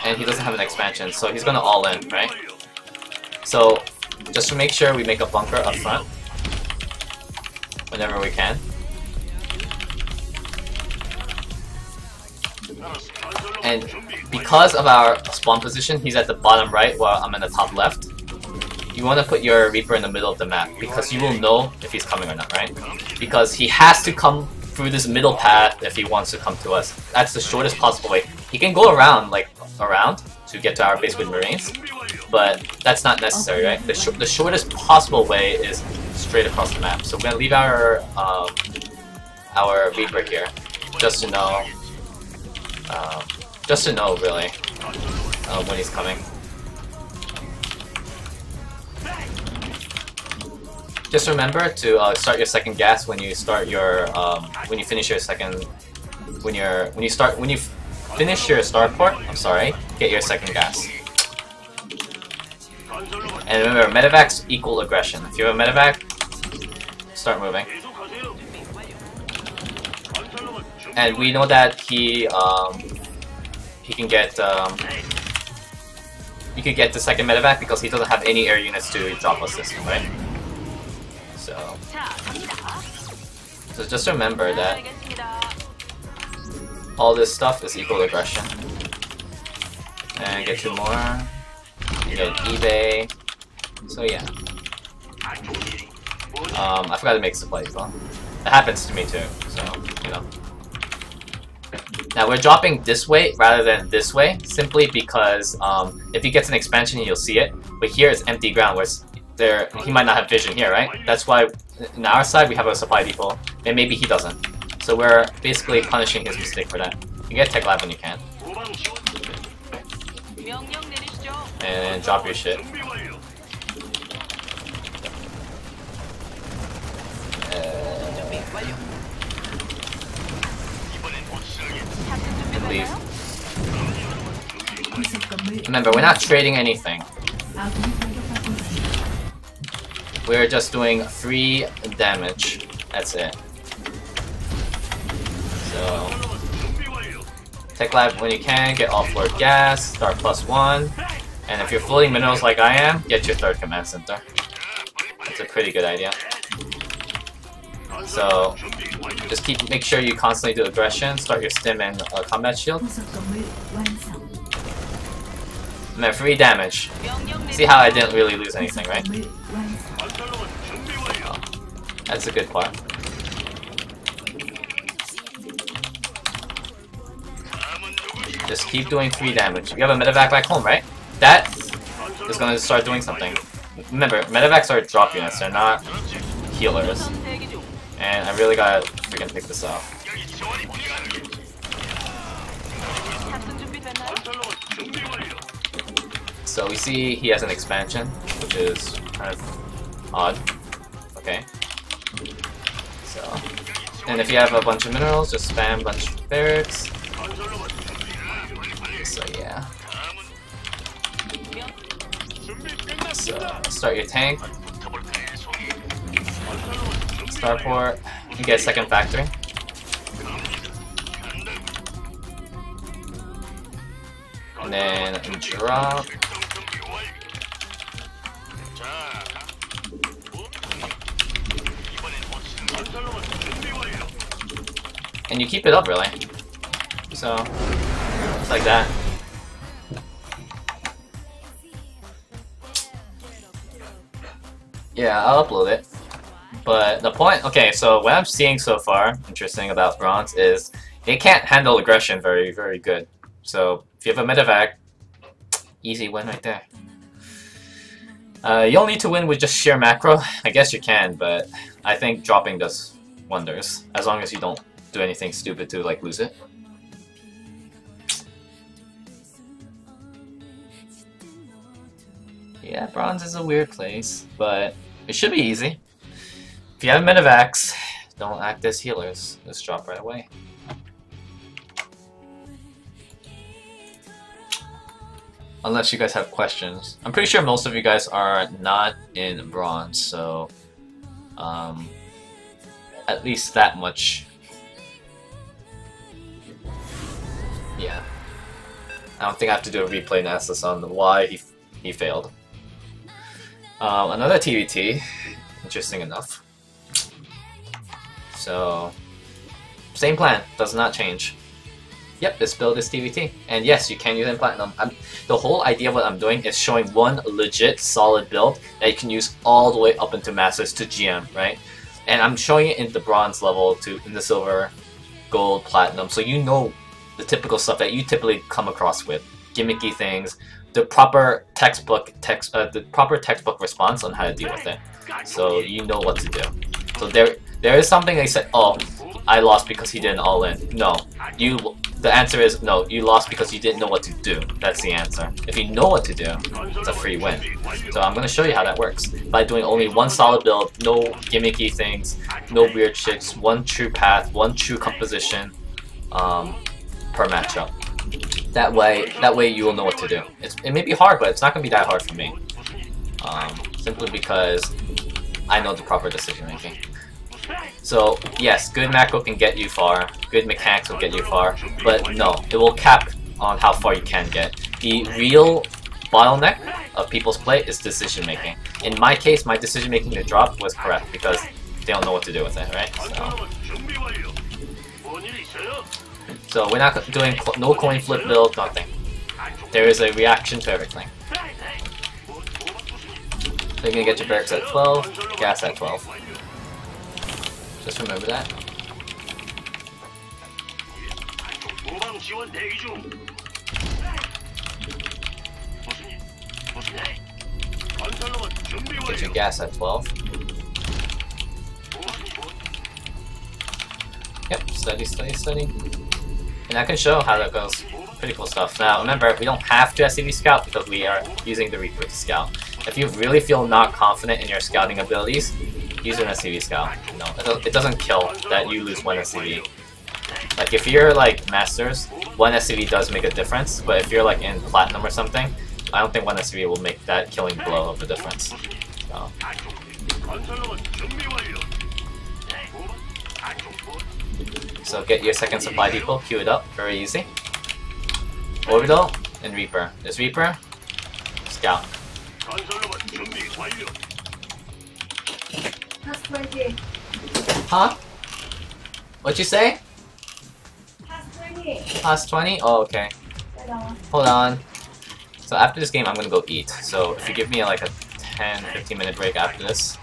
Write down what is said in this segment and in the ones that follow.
and he doesn't have an expansion, so he's gonna all in, right? So just to make sure we make a bunker up front whenever we can. And because of our spawn position, he's at the bottom right while I'm in the top left. You want to put your Reaper in the middle of the map because you will know if he's coming or not, right? Because he has to come through this middle path if he wants to come to us. That's the shortest possible way. He can go around, to get to our base with Marines, but that's not necessary, right? The shortest possible way is straight across the map. So we're gonna leave our Reaper here, just to know really when he's coming. Just remember to start your second gas when you start your when you finish your second when you finish your starport. I'm sorry, get your second gas. And remember, medevacs equal aggression. If you have a medevac, start moving. And we know that he can get you can get the second medevac because he doesn't have any air units to drop us this, right? So just remember that all this stuff is equal aggression. And get 2 more. You get eBay. So yeah. I forgot to make supply depot. That happens to me too, so you know. Now we're dropping this way rather than this way, simply because if he gets an expansion you'll see it, but here is empty ground where he might not have vision here, right? That's why on our side we have a supply depot, and maybe he doesn't. So we're basically punishing his mistake for that. You get tech lab when you can. And drop your shit. And leave. Remember, we're not trading anything. We're just doing free damage. That's it. So, tech lab when you can, get all 4 gas, start +1, and if you're floating minerals like I am, get your 3rd command center. That's a pretty good idea. So, just make sure you constantly do aggression, start your stim and combat shield. And then free damage. See how I didn't really lose anything, right? Oh, that's a good part. Just keep doing free damage. You have a medevac back home, right? That is going to start doing something. Remember, medevacs are drop units, they're not healers. And I really gotta freaking pick this up. So we see he has an expansion, which is kind of odd. Okay. So, and if you have a bunch of minerals, just spam a bunch of barracks. So yeah. So start your tank. Starport. You get a second factory. And then drop. And you keep it up, really. So, it's like that. Yeah, I'll upload it. But the point, okay, so what I'm seeing so far, interesting about Bronze, is it can't handle aggression very, very good. So, if you have a medevac, easy win right there. You don't need to win with just sheer macro. I guess you can, but I think dropping does wonders. As long as you don't do anything stupid to, like, lose it. Yeah, Bronze is a weird place, but it should be easy. If you have medevacs, don't act as healers. Just drop right away. Unless you guys have questions. I'm pretty sure most of you guys are not in Bronze, so at least that much. Yeah. I don't think I have to do a replay analysis on why he failed. Another TVT, interesting enough. So, same plan, does not change. Yep, this build is TVT. And yes, you can use it in Platinum. The whole idea of what I'm doing is showing one legit solid build that you can use all the way up into Masters to GM, right? And I'm showing it in the Bronze level to in the Silver, Gold, Platinum, so you know the typical stuff that you typically come across with. Gimmicky things, the proper textbook response on how to deal with it. So you know what to do. So there is something they said, oh, I lost because he didn't all in. No, the answer is no, you lost because you didn't know what to do. That's the answer. If you know what to do, it's a free win. So I'm going to show you how that works. By doing only one solid build, no gimmicky things, no weird shits, one true path, one true composition per matchup. That way you will know what to do. It may be hard, but it's not going to be that hard for me. Simply because I know the proper decision making. So yes, good macro can get you far, good mechanics will get you far, but no, it will cap on how far you can get. The real bottleneck of people's play is decision making. In my case, my decision making to drop was correct because they don't know what to do with it, right? So we're not doing no coin flip build, nothing. There is a reaction to everything. So you're gonna get your barracks at 12, gas at 12. Just remember that. Get your gas at 12. Yep, study, study, study. And I can show how that goes. Pretty cool stuff. Now remember, we don't have to SCV scout because we are using the Reaper to scout. If you really feel not confident in your scouting abilities, use an SCV scout. No, it doesn't kill that you lose one SCV. Like if you're like Masters, one SCV does make a difference, but if you're like in Platinum or something, I don't think one SCV will make that killing blow of a difference. So get your second supply depot, queue it up, very easy. Orbital and Reaper. There's Reaper, Scout. Huh? What'd you say? Past 20? Oh, okay. Hold on. So after this game, I'm gonna go eat. So if you give me like a 10-15 minute break after this,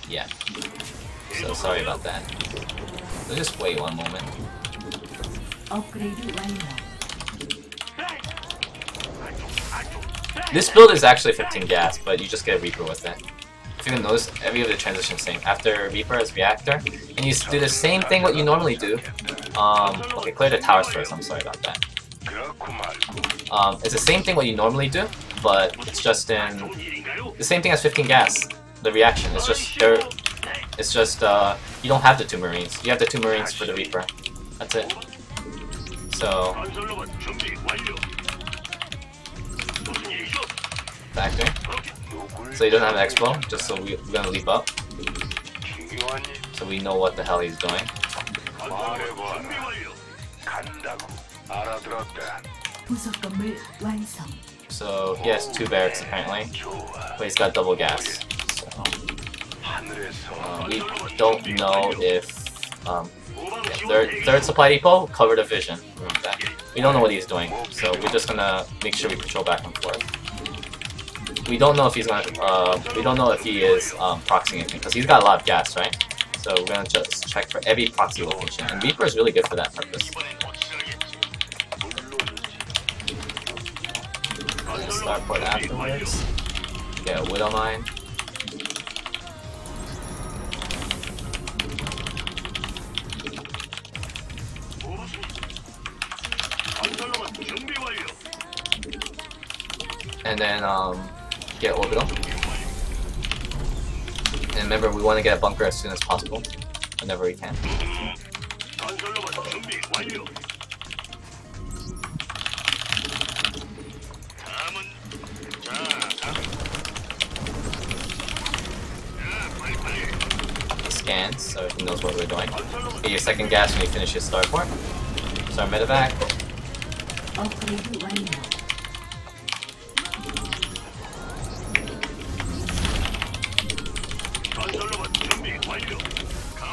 yeah. So sorry about that. So just wait one moment. This build is actually 15 gas, but you just get a Reaper with it. If you can notice, every other transition same. After Reaper is Reactor, and you do the same thing what you normally do. Okay, clear the towers first, I'm sorry about that. It's the same thing what you normally do, but it's just in... the same thing as 15 gas. The reaction, it's just you don't have the 2 Marines. You have the 2 Marines for the Reaper. That's it. So... Factory. So he doesn't have Expo, just so we're gonna leap up. So we know what the hell he's doing. So he has 2 barracks apparently, but he's got double gas. So we don't know if third supply depot cover the vision. Remember that. We don't know what he's doing, so we're just gonna make sure we patrol back and forth. We don't know if he's gonna. We don't know if he is proxying anything because he's got a lot of gas, right? So we're gonna just check for every proxy location, and Reaper is really good for that purpose. Starport afterwards. Get a Widow Mine. And then get Orbital. And remember, we want to get a bunker as soon as possible, whenever we can. Scans, so he knows what we're doing. Get your second gas when you finish your starport. Start medevac. 업그레이드 완료.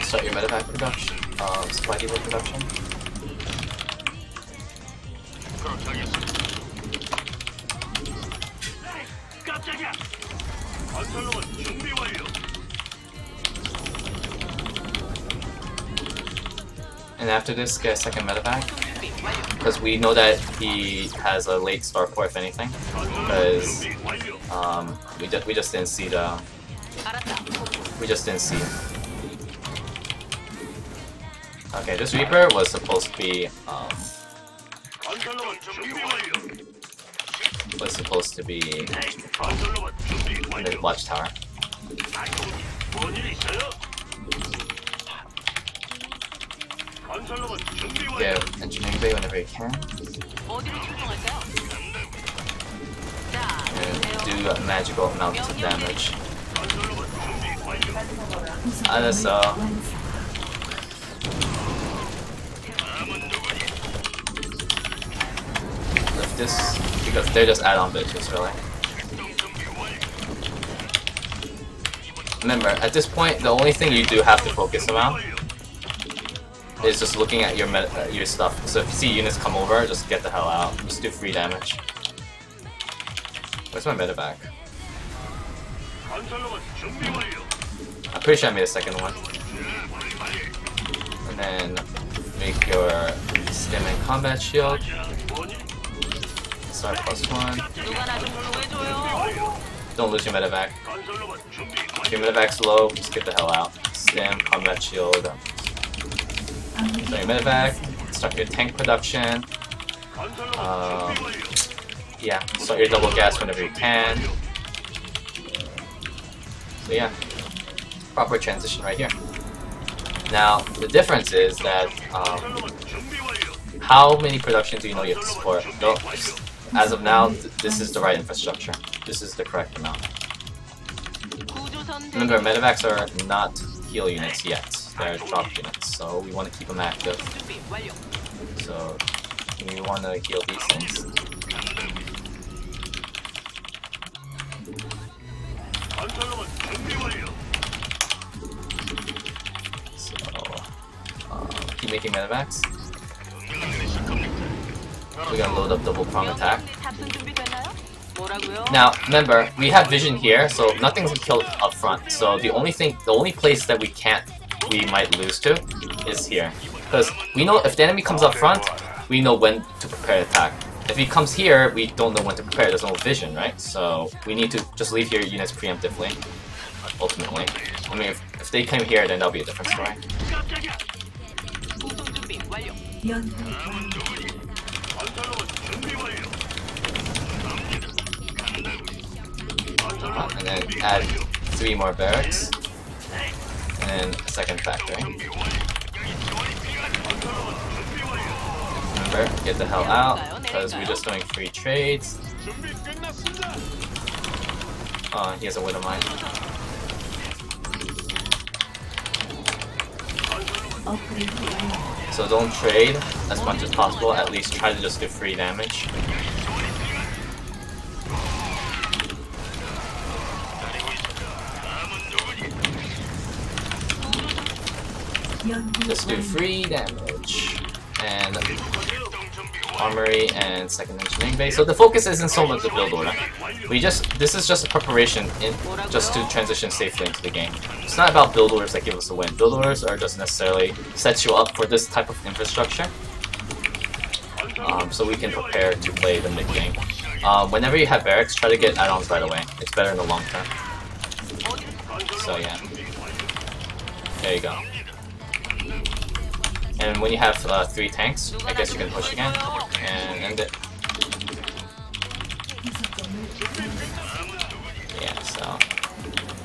Start your medevac production, supply depot production. And after this, get a second medevac, because we know that he has a late starport if anything, because we just didn't see the Okay, this Reaper was supposed to be the watchtower. Get engineering bay whenever you can. And do a magical amount of damage. 알았어. Lift this because they're just add-on bitches, really. Remember, at this point, the only thing you do have to focus around is just looking at your stuff. So if you see units come over, just get the hell out. Just do free damage. Where's my medevac? I'm pretty sure I made a second one. And then make your stim and combat shield. Start +1. Don't lose your medevac. If your medevac's low, just get the hell out. Stim, combat shield. Start your medevac. Start your tank production. Yeah, start your double gas whenever you can. So yeah, proper transition right here. Now, the difference is that how many productions do you know you have to support? As of now, this is the right infrastructure. This is the correct amount. Remember, medevacs are not heal units yet. They're drop units, so we want to keep them active. So we want to heal these things. Keep making medevacs. We're gonna load up double prong attack. Now, remember, we have vision here, so nothing's killed up front. So the only place that we might lose to is here. Because we know if the enemy comes up front, we know when to prepare attack. If he comes here, we don't know when to prepare, there's no vision, right? So we need to just leave your units preemptively, ultimately. I mean, if they came here, then that'll be a different story. And then add 3 more barracks, and a second factory. Remember, get the hell out, because we're just doing free trades. Oh, he has a widow mine. So don't trade as much as possible, at least try to just do free damage. Just do free damage. And armory and second engineering base. So the focus isn't so much the build order. This is just a preparation just to transition safely into the game. It's not about build orders that give us a win. Build orders are just necessarily sets you up for this type of infrastructure, so we can prepare to play the mid game. Whenever you have barracks, try to get add-ons right away. It's better in the long term. So yeah, there you go. And when you have 3 tanks, I guess you can push again and end it. Yeah, so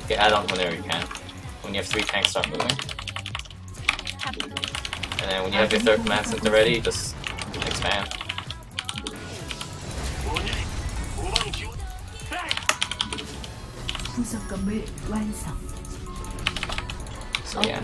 get add-ons whenever you can. When you have 3 tanks, start moving. And then when you have your 3rd command center ready, just expand. So yeah.